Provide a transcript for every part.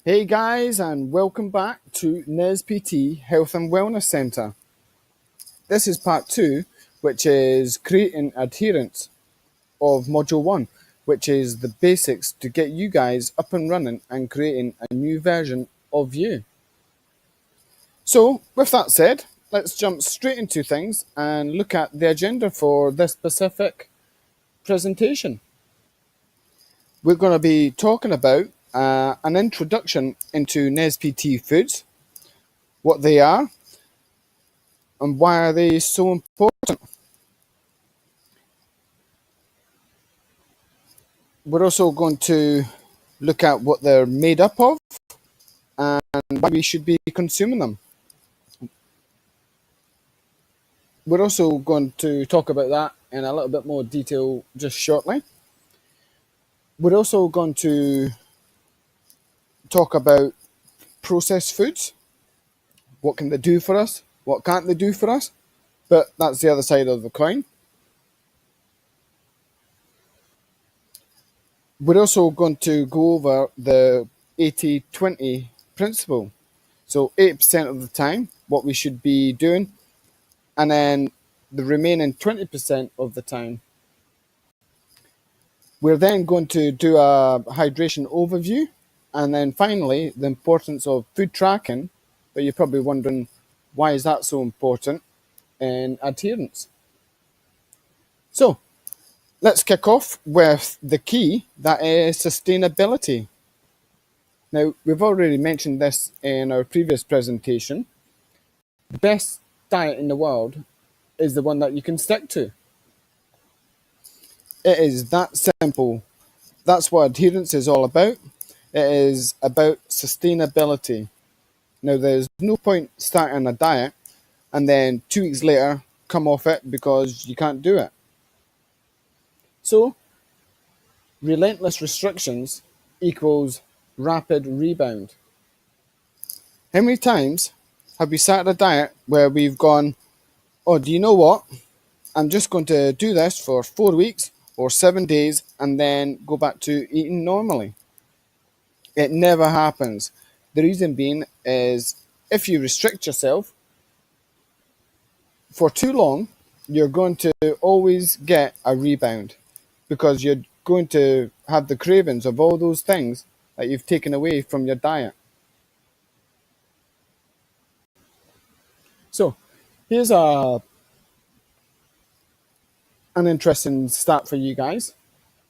Hey guys, and welcome back to NESPT Health and Wellness Centre. This is part 2, which is creating adherence of Module 1, which is the basics to get you guys up and running and creating a new version of you. So, with that said, let's jump straight into things and look at the agenda for this specific presentation. We're going to be talking about an introduction into NESPT foods, what they are, and why are they so important. We're also going to look at what they're made up of and why we should be consuming them. We're also going to talk about that in a little bit more detail just shortly. We're also going to talk about processed foods. What can they do for us? What can't they do for us? But that's the other side of the coin. We're also going to go over the 80-20 principle. So 80% of the time, what we should be doing, and then the remaining 20% of the time. We're then going to do a hydration overview, and then finally, the importance of food tracking, but you're probably wondering, why is that so important in adherence? So, let's kick off with the key, that is sustainability. Now, we've already mentioned this in our previous presentation. The best diet in the world is the one that you can stick to. It is that simple. That's what adherence is all about. It is about sustainability. Now, there's no point starting a diet and then 2 weeks later come off it because you can't do it. So, relentless restrictions equals rapid rebound. How many times have we started a diet where we've gone, oh, do you know what? I'm just going to do this for 4 weeks or 7 days and then go back to eating normally. It never happens. The reason being is if you restrict yourself for too long, you're going to always get a rebound because you're going to have the cravings of all those things that you've taken away from your diet. So here's an interesting stat for you guys.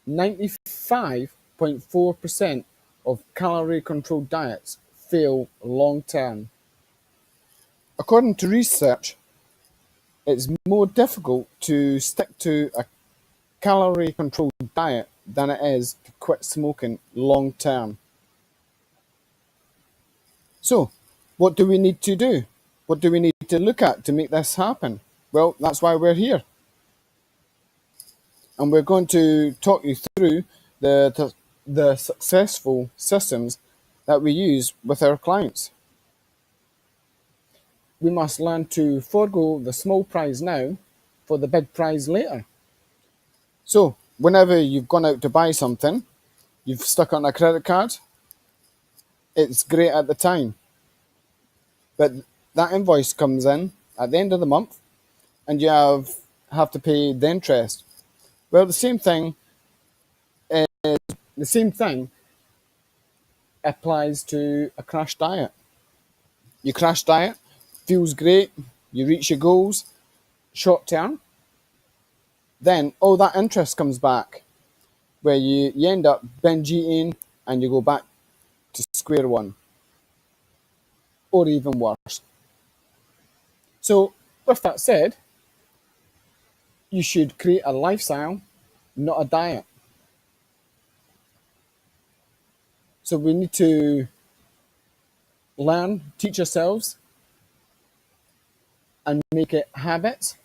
95.4% of calorie-controlled diets fail long-term. According to research, it's more difficult to stick to a calorie-controlled diet than it is to quit smoking long-term. So, what do we need to do? What do we need to look at to make this happen? Well, that's why we're here. And we're going to talk you through the successful systems that we use with our clients. We must learn to forego the small prize now for the big prize later. So, whenever you've gone out to buy something, you've stuck on a credit card, it's great at the time. But that invoice comes in at the end of the month and you have to pay the interest. Well, the same thing applies to a crash diet. You crash diet, feels great, you reach your goals short term, then all that interest comes back where you end up binge eating and you go back to square one or even worse. So with that said, you should create a lifestyle, not a diet. So we need to teach ourselves and make it habits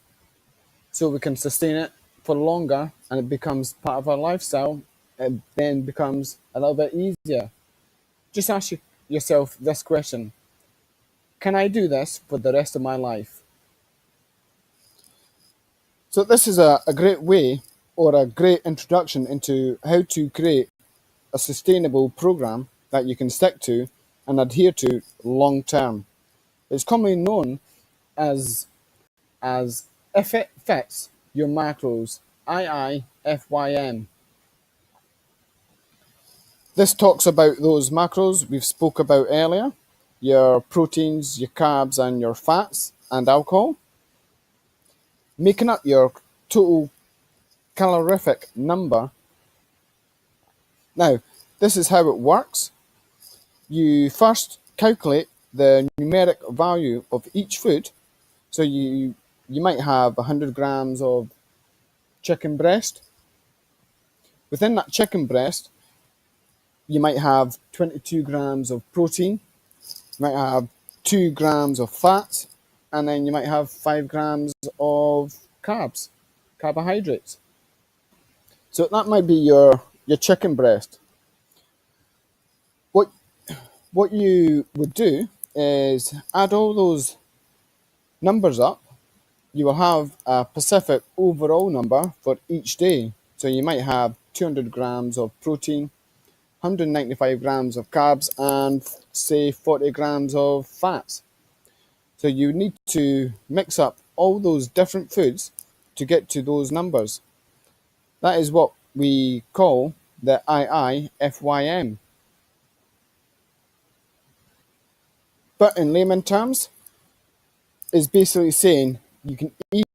so we can sustain it for longer and it becomes part of our lifestyle. It then becomes a little bit easier. Just ask yourself this question: can I do this for the rest of my life? So this is a great way or a great introduction into how to create a sustainable program that you can stick to and adhere to long term. It's commonly known as if it fits your macros, IIFYM. This talks about those macros we've spoke about earlier, your proteins, your carbs, and your fats and alcohol, making up your total calorific number. Now, this is how it works. You first calculate the numeric value of each food. So you might have 100 grams of chicken breast. Within that chicken breast, you might have 22 grams of protein, you might have 2 grams of fat, and then you might have 5 grams of carbohydrates. So that might be your chicken breast. What what you would do is add all those numbers up. You will have a specific overall number for each day. So you might have 200 grams of protein, 195 grams of carbs, and say 40 grams of fats. So you need to mix up all those different foods to get to those numbers. That is what we call the IIFYM. But in layman terms, is basically saying you can eat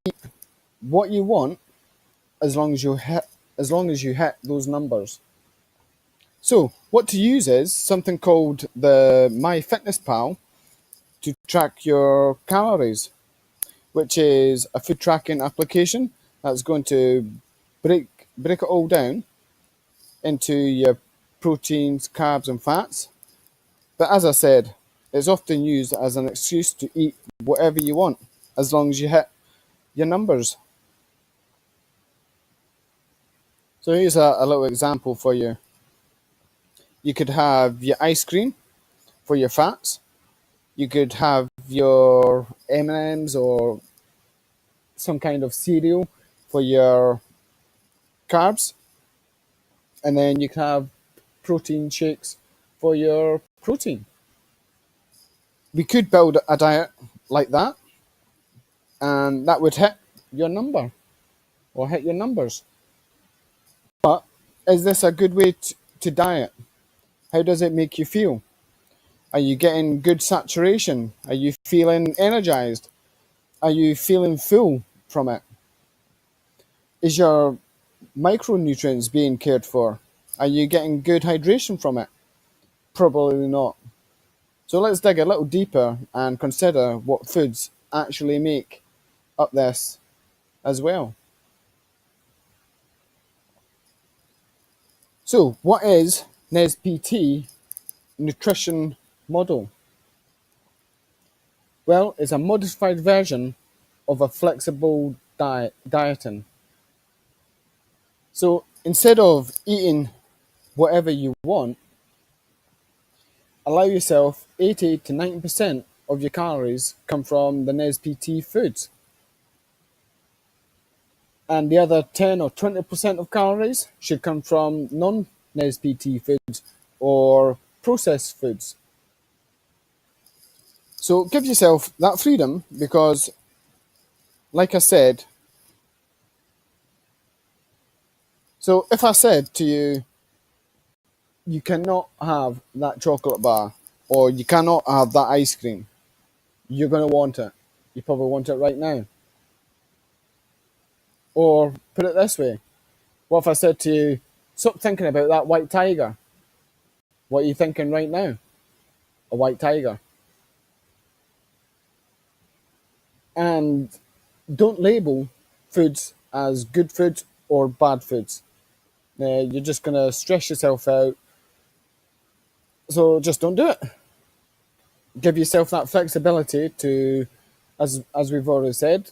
what you want as long as you hit those numbers. So what to use is something called the MyFitnessPal to track your calories, which is a food tracking application that's going to break it all down into your proteins, carbs, and fats. But as I said, it's often used as an excuse to eat whatever you want as long as you hit your numbers. So here's a little example for you. You could have your ice cream for your fats. You could have your M&Ms or some kind of cereal for your carbs. And then you can have protein shakes for your protein. We could build a diet like that, and that would hit your number or hit your numbers. But is this a good way to diet? How does it make you feel? Are you getting good saturation? Are you feeling energized? Are you feeling full from it? Is your micronutrients being cared for? Are you getting good hydration from it? Probably not. So let's dig a little deeper and consider what foods actually make up this as well. So what is NESPT nutrition model? Well, it's a modified version of a flexible dieting. So instead of eating whatever you want, allow yourself 80 to 90% of your calories come from the NESPT foods. And the other 10 or 20% of calories should come from non-NESPT foods or processed foods. So give yourself that freedom because, like I said, so if I said to you, you cannot have that chocolate bar or you cannot have that ice cream, you're going to want it. You probably want it right now. Or put it this way, what if I said to you, stop thinking about that white tiger? What are you thinking right now? A white tiger. And don't label foods as good foods or bad foods. You're just going to stress yourself out. So just don't do it. Give yourself that flexibility to, as we've already said,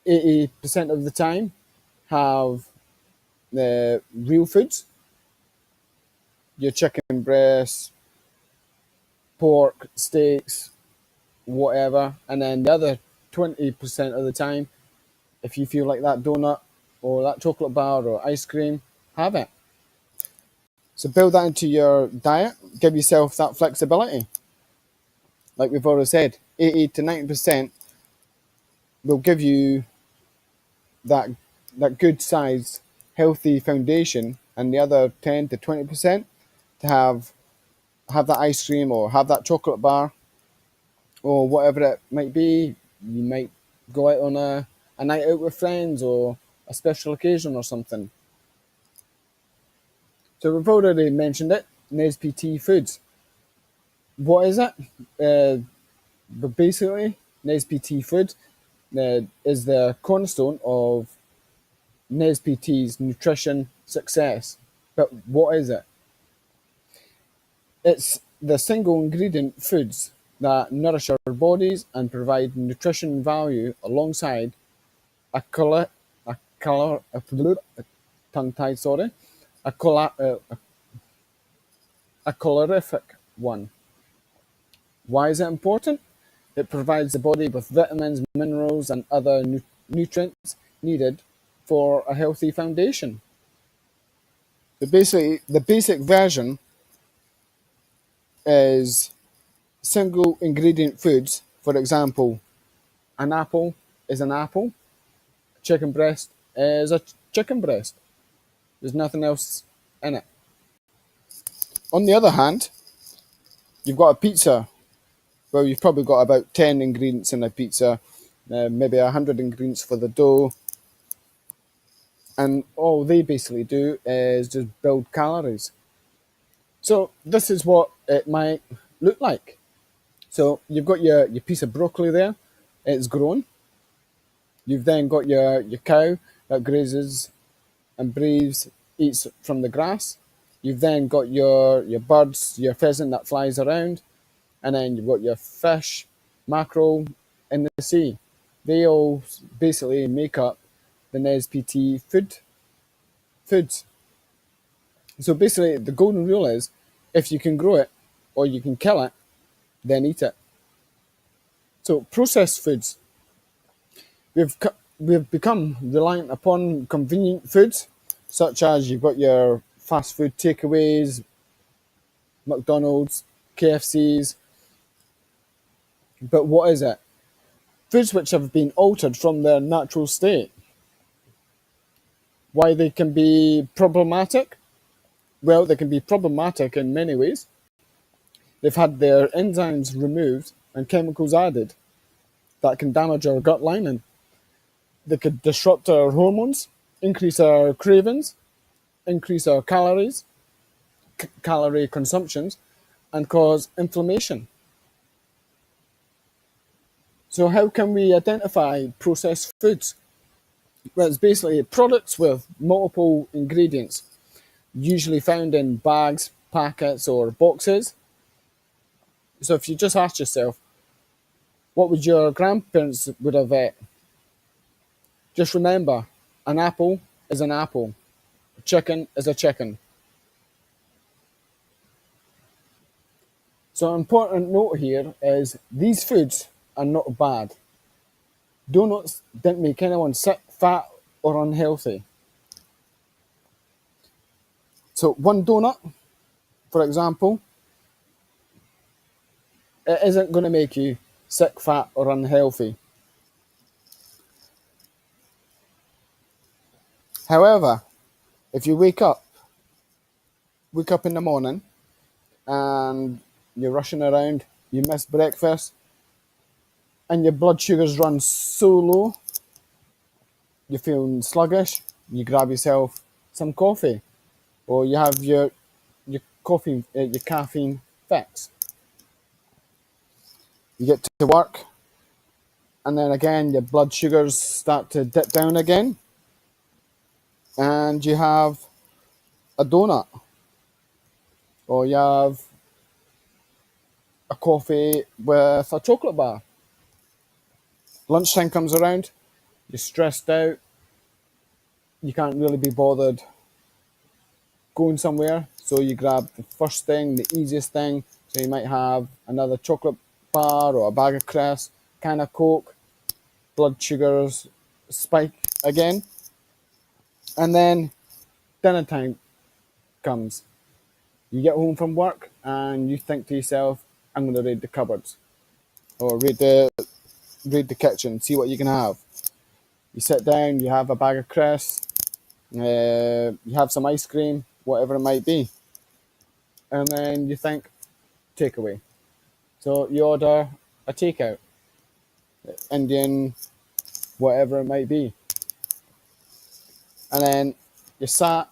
80% of the time have the real foods, your chicken breasts, pork, steaks, whatever. And then the other 20% of the time, if you feel like that donut or that chocolate bar or ice cream, have it. So build that into your diet. Give yourself that flexibility. like we've already said, 80 to 90% will give you that good sized healthy foundation, and the other 10 to 20% to have that ice cream or have that chocolate bar or whatever it might be. You might go out on a night out with friends or a special occasion or something. So we've already mentioned it, NESPT foods. What is it? But basically, NESPT food is the cornerstone of NESPT's nutrition success. But what is it? It's the single ingredient foods that nourish our bodies and provide nutrition value alongside a color, a tongue tied, sorry, a, a calorific one. Why is it important? It provides the body with vitamins, minerals, and other nutrients needed for a healthy foundation. The basic version is single ingredient foods. For example, an apple is an apple, chicken breast is a chicken breast. There's nothing else in it. On the other hand, you've got a pizza. Well, you've probably got about 10 ingredients in a pizza, maybe 100 ingredients for the dough. And all they basically do is just build calories. So this is what it might look like. So you've got your piece of broccoli there, it's grown. You've then got your cow that grazes and breathes, eats from the grass. You've then got your birds, your pheasant that flies around, and then you've got your fish, mackerel in the sea. They all basically make up the NESPT foods. So basically, the golden rule is if you can grow it or you can kill it, then eat it. So processed foods, we've we've become reliant upon convenient foods, such as you've got your fast food takeaways, McDonald's, KFCs. But what is it? Foods which have been altered from their natural state. Why they can be problematic? Well, they can be problematic in many ways. They've had their enzymes removed and chemicals added that can damage our gut lining. They could disrupt our hormones, increase our cravings, increase our calorie consumptions, and cause inflammation. So how can we identify processed foods? Well, it's basically products with multiple ingredients, usually found in bags, packets, or boxes. So if you just ask yourself, what would your grandparents would have ate? Just remember, an apple is an apple. A chicken is a chicken. So an important note here is these foods are not bad. Donuts didn't make anyone sick, fat, or unhealthy. So one donut, for example, it isn't going to make you sick, fat, or unhealthy. However, if you wake up in the morning and you're rushing around, you miss breakfast, and your blood sugars run so low, you're feeling sluggish, you grab yourself some coffee, or you have your coffee, your caffeine fix. You get to work, and then again your blood sugars start to dip down again, and you have a donut, or you have a coffee with a chocolate bar. Lunchtime comes around, you're stressed out, you can't really be bothered going somewhere, so you grab the first thing, the easiest thing. So you might have another chocolate bar or a bag of crisps, can of Coke, blood sugars spike again, and then dinner time comes. You get home from work and you think to yourself, I'm going to raid the cupboards. or raid the kitchen, see what you can have. You sit down, you have a bag of crisps, you have some ice cream, whatever it might be, and then you think takeaway. So you order a takeout, Indian, whatever it might be, and then you sat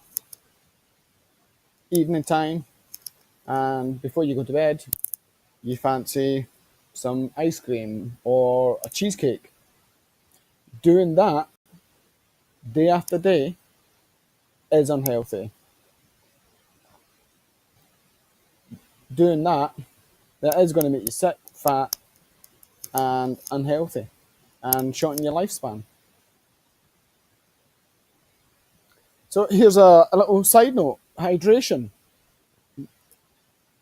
evening time, and before you go to bed, you fancy some ice cream or a cheesecake. Doing that day after day is unhealthy. Doing that is going to make you sick, fat, and unhealthy, and shorten your lifespan. So here's a little side note: hydration.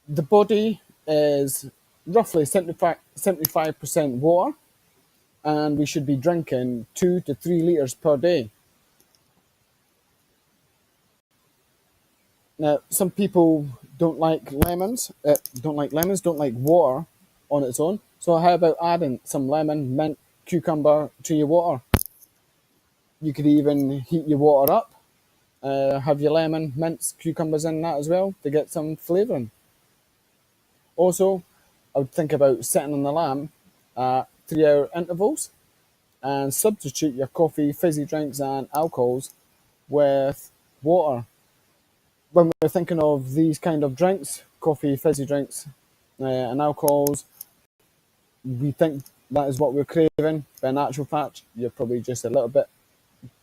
The body is roughly 75% water, and we should be drinking 2 to 3 liters per day. Now, some people don't like water on its own. So how about adding some lemon, mint, cucumber to your water? You could even heat your water up, have your lemon, mint, cucumbers in that as well to get some flavouring. Also, I would think about setting an alarm at 3 hour intervals and substitute your coffee, fizzy drinks, and alcohols with water. When we're thinking of these kind of drinks, coffee, fizzy drinks, and alcohols, we think that is what we're craving, but in actual fact, you're probably just a little bit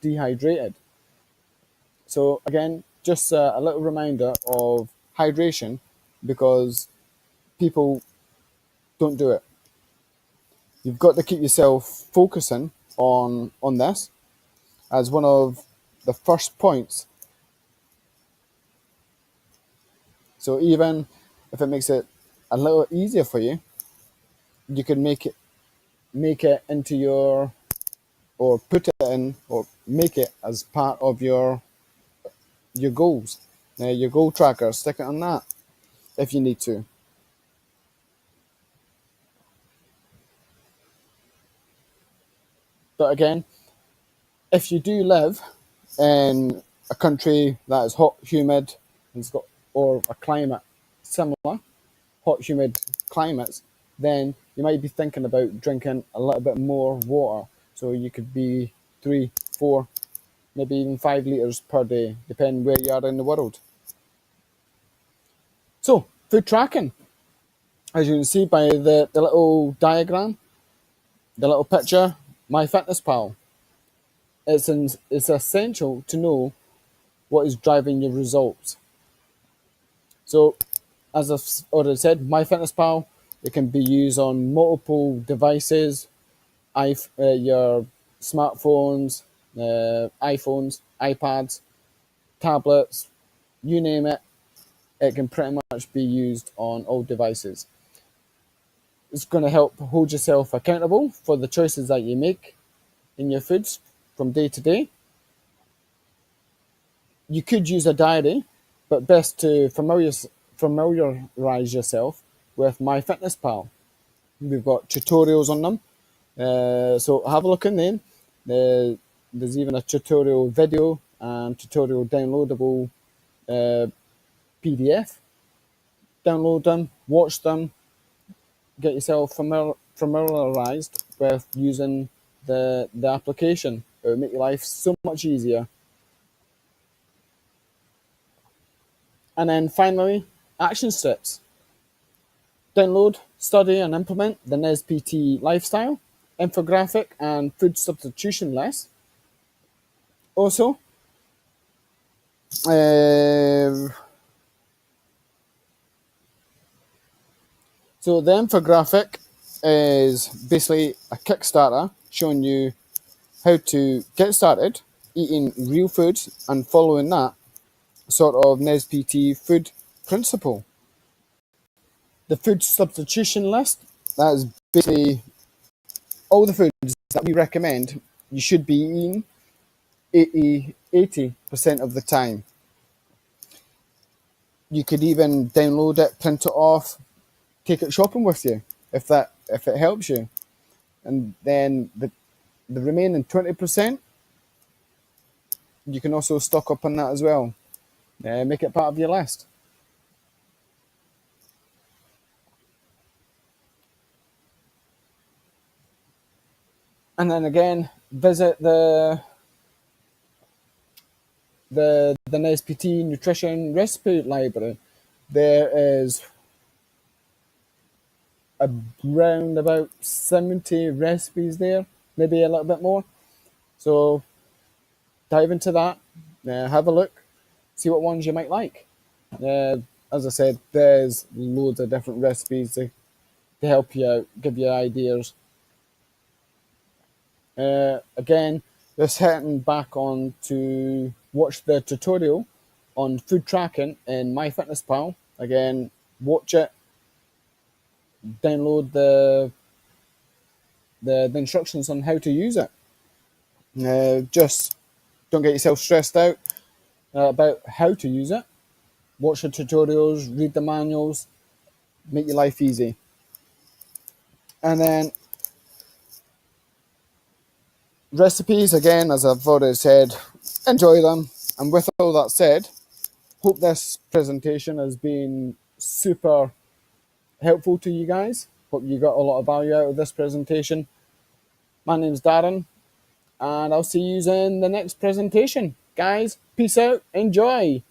dehydrated. So again, just a little reminder of hydration, because people don't do it. You've got to keep yourself focusing on this as one of the first points. So even if it makes it a little easier for you, you can make it into your, or put it in, or make it as part of your goals. Your goal tracker, stick it on that if you need to. But again, if you do live in a country that is hot, humid, and it's got, or a climate similar, hot, humid climates, then you might be thinking about drinking a little bit more water. So you could be 3, 4, maybe even 5 liters per day, depending where you are in the world. So, food tracking. As you can see by the little diagram, the little picture, MyFitnessPal. It's essential to know what is driving your results. So, as I've already said, MyFitnessPal, it can be used on multiple devices, your smartphones, iPhones, iPads, tablets, you name it. It can pretty much be used on all devices. It's going to help hold yourself accountable for the choices that you make in your foods from day to day. You could use a diary, but best to familiarize yourself with MyFitnessPal. We've got tutorials on them, so have a look in them. There's even a tutorial video and tutorial downloadable PDF. Download them, watch them, get yourself familiarized with using the application. It will make your life so much easier. And then finally, action steps. Download, study, and implement the NESPT lifestyle, infographic, and food substitution list. Also, so the infographic is basically a Kickstarter showing you how to get started eating real foods and following that sort of NESPT food principle. The food substitution list, that is basically all the foods that we recommend you should be eating 80% of the time. You could even download it, print it off, take it shopping with you. if it helps you. And then the remaining 20%, you can also stock up on that as well. Make it part of your list. And then again, visit the NSPT Nutrition Recipe Library. There is around about 70 recipes there, maybe a little bit more. So dive into that, have a look, see what ones you might like. Uh, as I said, there's loads of different recipes to help you out, give you ideas. Again, just heading back on to watch the tutorial on food tracking in MyFitnessPal. Again, watch it, download the instructions on how to use it. Just don't get yourself stressed out about how to use it. Watch the tutorials, read the manuals, make your life easy. And then recipes, again, as I've already said, enjoy them. And with all that said, hope this presentation has been super helpful to you guys. Hope you got a lot of value out of this presentation. My name's Darren, and I'll see you in the next presentation. Guys, peace out, enjoy.